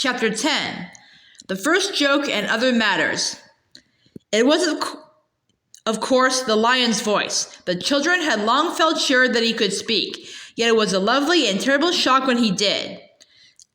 Chapter 10. The First Joke and Other Matters. It was, of course, the lion's voice. The children had long felt sure that he could speak, yet it was a lovely and terrible shock when he did.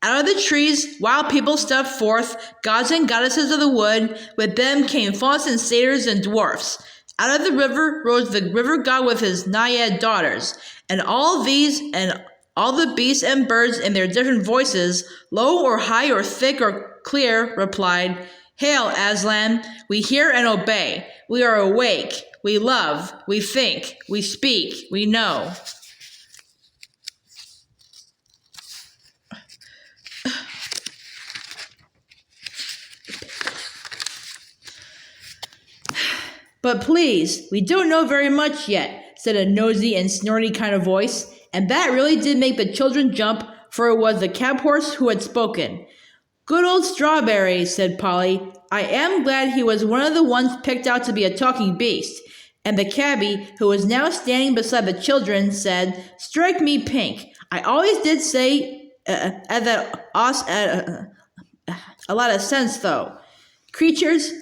Out of the trees, wild people stepped forth, gods and goddesses of the wood. With them came fauns and satyrs and dwarfs. Out of the river rose the river god with his naiad daughters, and all these and all the beasts and birds in their different voices, low or high or thick or clear, replied, "Hail, Aslan! We hear and obey. We are awake. We love. We think. We speak. We know." "But please, we don't know very much yet," said a nosy and snorty kind of voice, and that really did make the children jump, for it was the cab horse who had spoken. "Good old Strawberry," said Polly. "I am glad he was one of the ones picked out to be a talking beast." And the cabbie, who was now standing beside the children, said, "Strike me pink. I always did say a lot of sense, though. Creatures,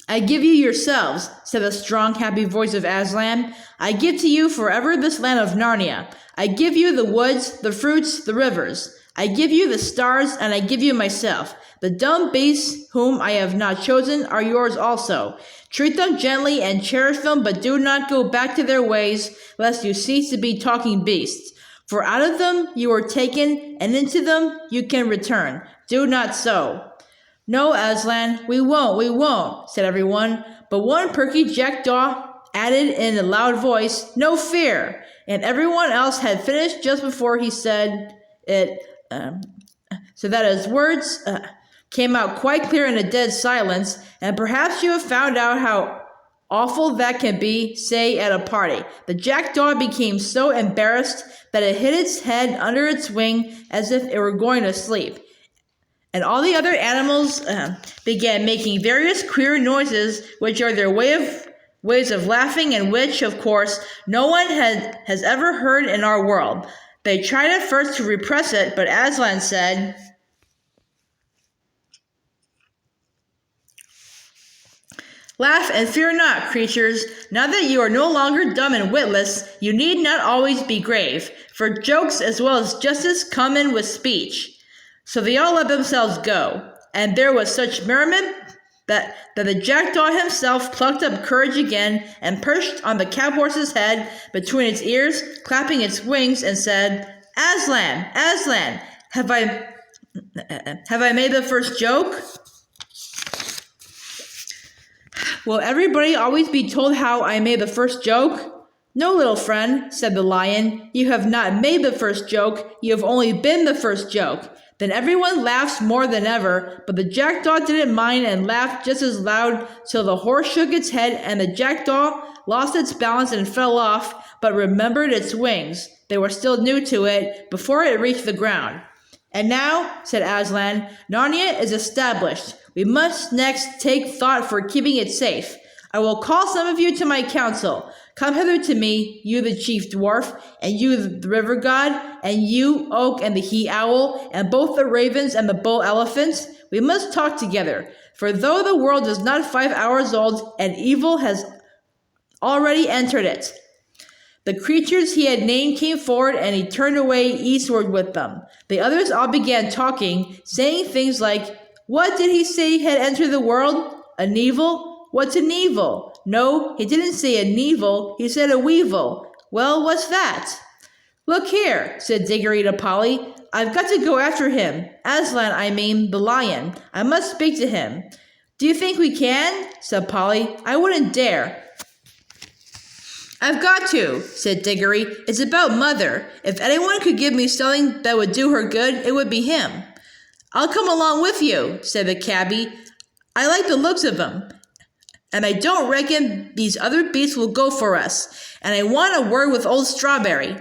I give you yourselves," said the strong, happy voice of Aslan. "I give to you forever this land of Narnia. I give you the woods, the fruits, the rivers. I give you the stars, and I give you myself. The dumb beasts whom I have not chosen are yours also. Treat them gently and cherish them, but do not go back to their ways, lest you cease to be talking beasts. For out of them you were taken, and into them you can return. Do not so." "No, Aslan, we won't," said everyone. But one perky jackdaw added in a loud voice, "No fear," and everyone else had finished just before he said it, so that his words came out quite clear in a dead silence. And perhaps you have found out how awful that can be, say, at a party. The jackdaw became so embarrassed that it hid its head under its wing as if it were going to sleep. And all the other animals began making various queer noises, which are their ways of laughing, and which, of course, no one has ever heard in our world. They tried at first to repress it, but Aslan said, "Laugh and fear not, creatures. Now that you are no longer dumb and witless, you need not always be grave, for jokes as well as justice come in with speech." So they all let themselves go, and there was such merriment that the jackdaw himself plucked up courage again and perched on the cab horse's head between its ears, clapping its wings, and said, "Aslan, Aslan, have I made the first joke?" "Will everybody always be told how I made the first joke?" "No, little friend," said the lion. "You have not made the first joke. You have only been the first joke." Then everyone laughed more than ever, but the jackdaw didn't mind and laughed just as loud till the horse shook its head and the jackdaw lost its balance and fell off, but remembered its wings. They were still new to it before it reached the ground. "And now," said Aslan, "Narnia is established. We must next take thought for keeping it safe. I will call some of you to my council. Come hither to me, you the chief dwarf, and you the river god, and you oak and the he-owl, and both the ravens and the bull elephants. We must talk together, for though the world is not 5 hours old, and evil has already entered it." The creatures he had named came forward, and he turned away eastward with them. The others all began talking, saying things like, "What did he say had entered the world? An evil? What's an evil? No, he didn't say a nevil, he said a weevil. Well, what's that?" "Look here," said Diggory to Polly. "I've got to go after him. Aslan, I mean, the lion. I must speak to him." "Do you think we can?" said Polly. "I wouldn't dare." "I've got to," said Diggory. "It's about Mother. If anyone could give me something that would do her good, it would be him." "I'll come along with you," said the cabbie. "I like the looks of him, and I don't reckon these other beasts will go for us, and I want a word with old Strawberry."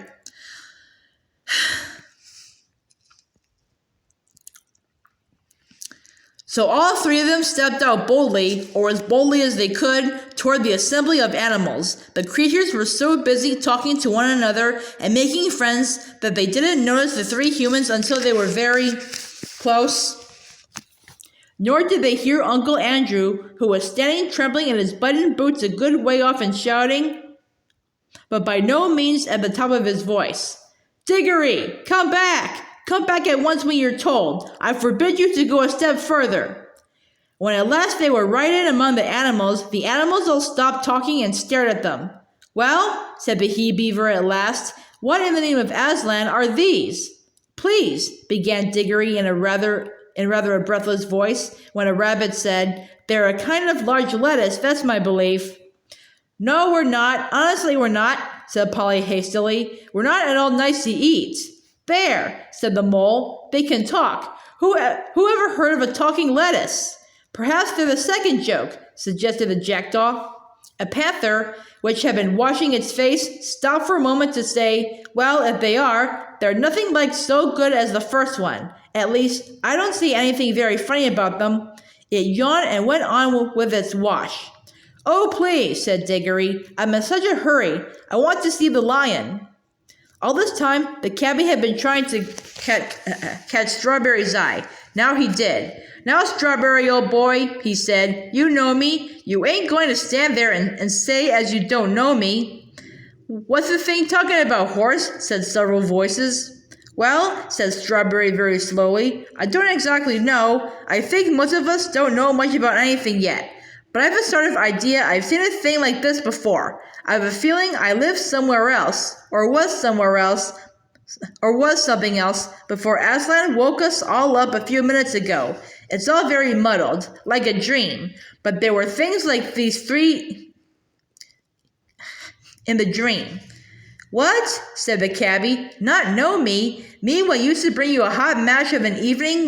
So all three of them stepped out boldly, or as boldly as they could, toward the assembly of animals. The creatures were so busy talking to one another and making friends that they didn't notice the three humans until they were very close. Nor did they hear Uncle Andrew, who was standing trembling in his button boots a good way off and shouting, but by no means at the top of his voice, "Diggory, come back! Come back at once when you're told. I forbid you to go a step further." When at last they were right in among the animals all stopped talking and stared at them. "Well," said the he-beaver at last, "what in the name of Aslan are these?" "Please," began Diggory in rather a breathless voice, when a rabbit said, "They're a kind of large lettuce, that's my belief." "No, we're not. Honestly, we're not," said Polly hastily. "We're not at all nice to eat." "There," said the mole. "They can talk. Who ever heard of a talking lettuce?" "Perhaps they're the second joke," suggested the jackdaw. A panther, which had been washing its face, stopped for a moment to say, "Well, if they are, they're nothing like so good as the first one. At least, I don't see anything very funny about them." It yawned and went on with its wash. "Oh, please," said Diggory, "I'm in such a hurry. I want to see the lion." All this time, the cabbie had been trying to catch Strawberry's eye. Now he did. "Now, Strawberry, old boy," he said, "you know me. You ain't going to stand there and say as you don't know me." "What's the thing talking about, horse?" said several voices. "Well," said Strawberry very slowly, "I don't exactly know. I think most of us don't know much about anything yet. But I have a sort of idea I've seen a thing like this before. I have a feeling I lived somewhere else, or was something else, before Aslan woke us all up a few minutes ago. It's all very muddled, like a dream, but there were things like these three in the dream." "What?" said the cabbie. "Not know me? Me what used to bring you a hot mash of an evening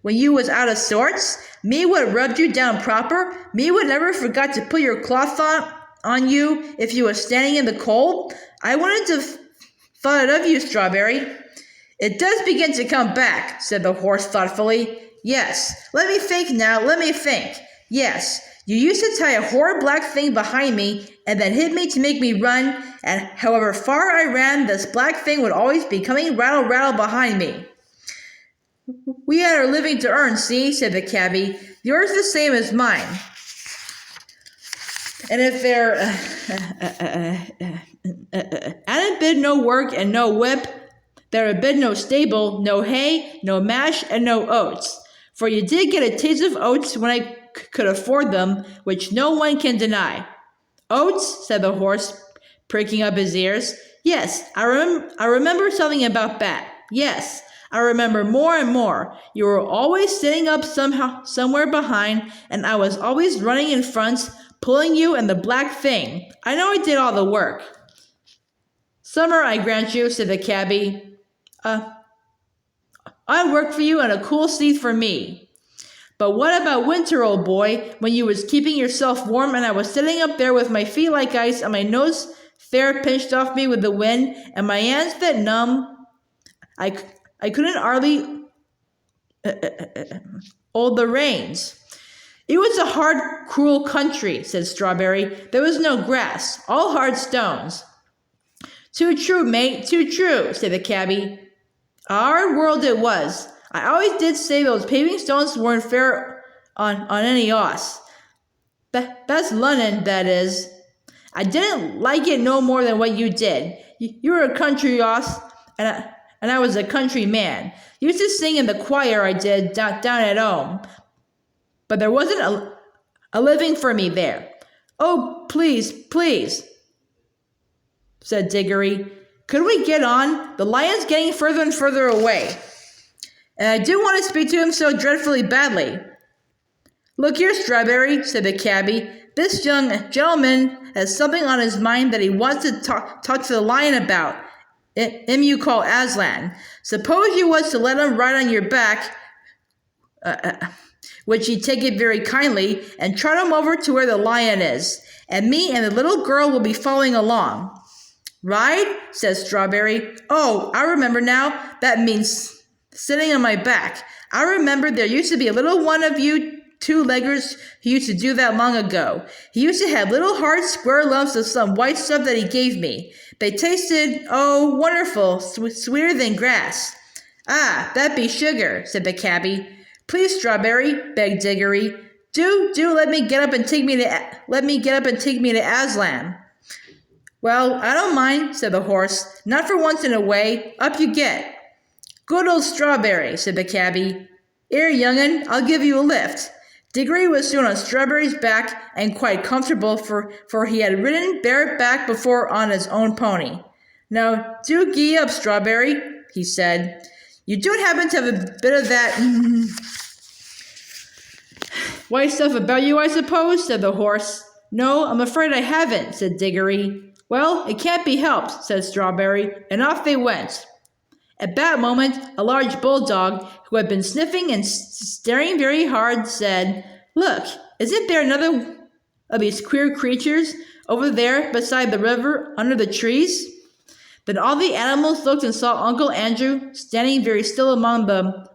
when you was out of sorts? Me what rubbed you down proper? Me what never forgot to put your cloth on you if you was standing in the cold? I wouldn't have thought it of you, Strawberry." "It does begin to come back," said the horse thoughtfully. "Yes, let me think now, let me think. Yes, you used to tie a horrid black thing behind me and then hit me to make me run, and however far I ran, this black thing would always be coming rattle, rattle behind me." "We had our living to earn, see," said the cabbie. "Yours the same as mine. And if there hadn't been no work and no whip, there had been no stable, no hay, no mash, and no oats. For you did get a taste of oats when I could afford them, which no one can deny." "Oats?" said the horse, pricking up his ears. "Yes, I remember something about that. Yes, I remember more and more. You were always sitting up somewhere behind, and I was always running in front, pulling you and the black thing. I know I did all the work." "Summer, I grant you," said the cabbie. "I worked for you and a cool seat for me. But what about winter, old boy, when you was keeping yourself warm and I was sitting up there with my feet like ice and my nose fair pinched off me with the wind and my hands that numb? I couldn't hardly hold the reins." "It was a hard, cruel country," said Strawberry. "There was no grass, all hard stones." "Too true, mate, too true," said the cabbie. "A hard world it was. I always did say those paving stones weren't fair on any hoss. That's London, that is. I didn't like it no more than what you did. You were a country hoss, and I was a country man. Used to sing in the choir I did down at home. But there wasn't a living for me there." "Oh, please, please," said Diggory. "Could we get on? The lion's getting further and further away. And I do want to speak to him so dreadfully badly." "Look here, Strawberry," said the cabbie. "This young gentleman has something on his mind that he wants to talk to the lion about. Him you call Aslan. Suppose you was to let him ride on your back, which he'd take it very kindly, and trot him over to where the lion is, and me and the little girl will be following along." "Ride?" says Strawberry. "Oh, I remember now. That means sitting on my back. I remember there used to be a little one of you two-leggers who used to do that long ago. He used to have little hard square lumps of some white stuff that he gave me. They tasted, oh, wonderful, sweeter than grass. Ah, that be sugar, said the cabbie. Please, Strawberry, begged Diggory. Do let me get up and take me to Aslan. Well, I don't mind, said the horse. Not for once in a way. Up you get. Good old Strawberry, said the cabbie. Here, young'un, I'll give you a lift. Diggory was soon on Strawberry's back and quite comfortable, for he had ridden bareback before on his own pony. Now, do gee up, Strawberry, he said. You don't happen to have a bit of that white stuff about you, I suppose, said the horse. No, I'm afraid I haven't, said Diggory. Well, it can't be helped, said Strawberry, and off they went. At that moment, a large bulldog, who had been sniffing and staring very hard, said, Look, isn't there another of these queer creatures over there beside the river under the trees? Then all the animals looked and saw Uncle Andrew standing very still among the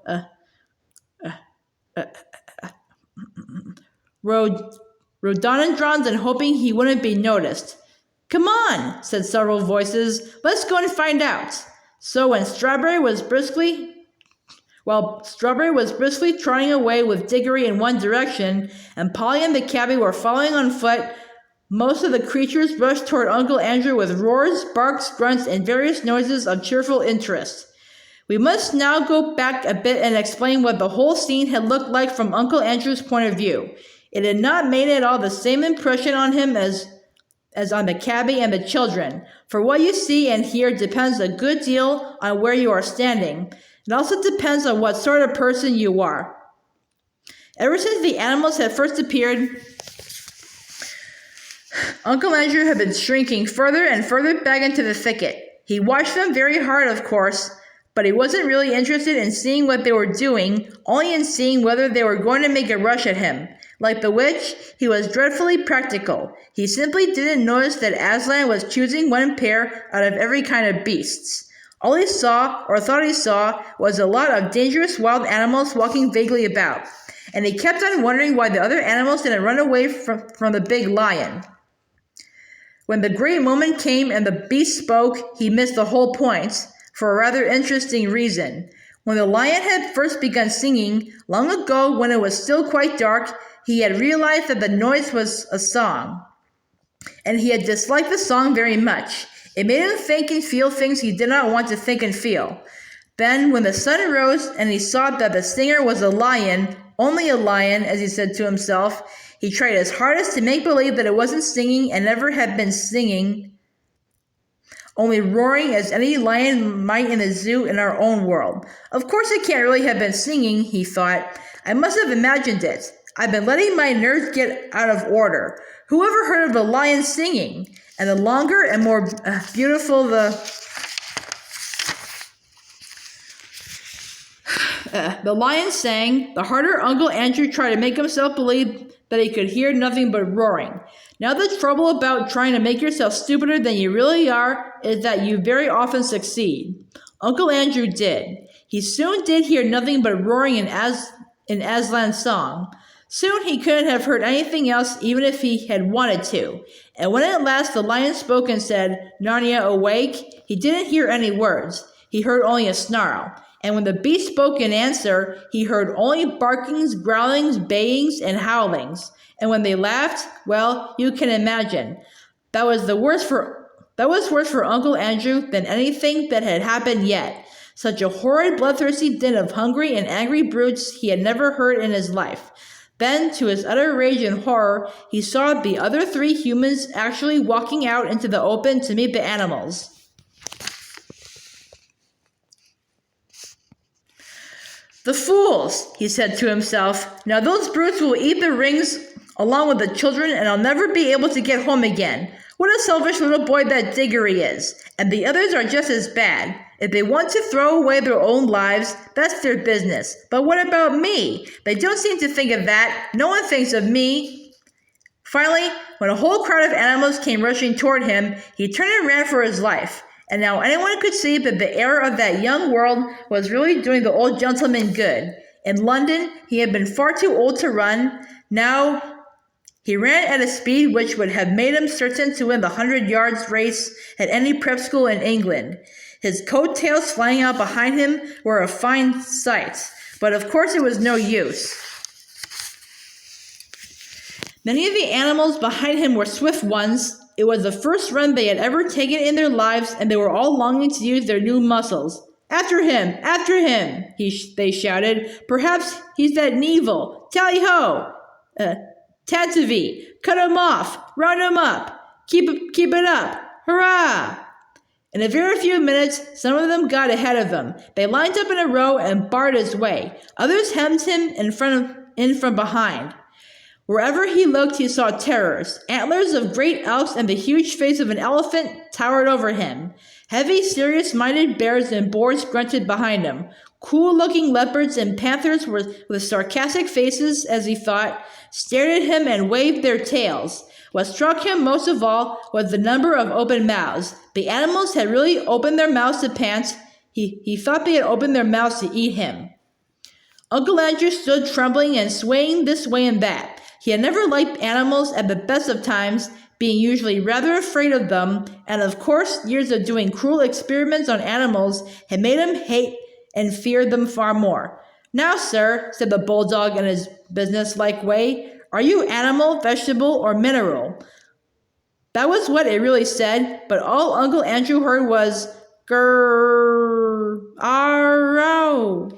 rhododendrons and hoping he wouldn't be noticed. Come on, said several voices. Let's go and find out. So when Strawberry was briskly trotting away with Diggory in one direction, and Polly and the cabbie were following on foot, most of the creatures rushed toward Uncle Andrew with roars, barks, grunts, and various noises of cheerful interest. We must now go back a bit and explain what the whole scene had looked like from Uncle Andrew's point of view. It had not made at all the same impression on him as on the cabbie and the children, for what you see and hear depends a good deal on where you are standing. It also depends on what sort of person you are. Ever since the animals had first appeared, Uncle Andrew had been shrinking further and further back into the thicket. He watched them very hard, of course, but he wasn't really interested in seeing what they were doing, only in seeing whether they were going to make a rush at him. Like the witch, he was dreadfully practical. He simply didn't notice that Aslan was choosing one pair out of every kind of beasts. All he saw, or thought he saw, was a lot of dangerous wild animals walking vaguely about, and he kept on wondering why the other animals didn't run away from the big lion. When the great moment came and the beast spoke, he missed the whole point, for a rather interesting reason. When the lion had first begun singing, long ago when it was still quite dark, he had realized that the noise was a song, and he had disliked the song very much. It made him think and feel things he did not want to think and feel. Then, when the sun rose and he saw that the singer was a lion, only a lion, as he said to himself, he tried his hardest to make believe that it wasn't singing and never had been singing, only roaring as any lion might in the zoo in our own world. Of course it can't really have been singing, he thought. I must have imagined it. I've been letting my nerves get out of order. Who ever heard of a lion singing? And the longer and more beautiful the lion sang, the harder Uncle Andrew tried to make himself believe that he could hear nothing but roaring. Now the trouble about trying to make yourself stupider than you really are is that you very often succeed. Uncle Andrew did. He soon did hear nothing but roaring in Aslan's song. Soon he couldn't have heard anything else even if he had wanted to. And when at last the lion spoke and said, Narnia, awake, he didn't hear any words. He heard only a snarl. And when the beast spoke in answer, he heard only barkings, growlings, bayings, and howlings. And when they laughed, well, you can imagine. That was worse for Uncle Andrew than anything that had happened yet. Such a horrid, bloodthirsty din of hungry and angry brutes he had never heard in his life. Then, to his utter rage and horror, he saw the other three humans actually walking out into the open to meet the animals. The fools, he said to himself. Now those brutes will eat the rings along with the children, and I'll never be able to get home again. What a selfish little boy that Diggory is. And the others are just as bad. If they want to throw away their own lives, that's their business. But what about me? They don't seem to think of that. No one thinks of me. Finally, when a whole crowd of animals came rushing toward him, he turned and ran for his life. And now anyone could see that the air of that young world was really doing the old gentleman good. In London, he had been far too old to run. Now he ran at a speed which would have made him certain to win the 100 yards race at any prep school in England. His coattails flying out behind him were a fine sight, but of course it was no use. Many of the animals behind him were swift ones. It was the first run they had ever taken in their lives, and they were all longing to use their new muscles. After him! After him! They shouted. Perhaps he's that Neville. Tally-ho! Tantivy! Cut him off! Round him up! Keep it up! Hurrah! In a very few minutes, some of them got ahead of him. They lined up in a row and barred his way. Others hemmed him in from behind. Wherever he looked, he saw terrors. Antlers of great elks and the huge face of an elephant towered over him. Heavy, serious-minded bears and boars grunted behind him. Cool-looking leopards and panthers with sarcastic faces, as he thought, stared at him and waved their tails. What struck him most of all was the number of open mouths. The animals had really opened their mouths to pant. He thought they had opened their mouths to eat him. Uncle Andrew stood trembling and swaying this way and that. He had never liked animals at the best of times, being usually rather afraid of them, and of course years of doing cruel experiments on animals had made him hate and fear them far more. Now, sir, said the bulldog in his business-like way, are you animal, vegetable, or mineral? That was what it really said, but all Uncle Andrew heard was, grrr, arrow.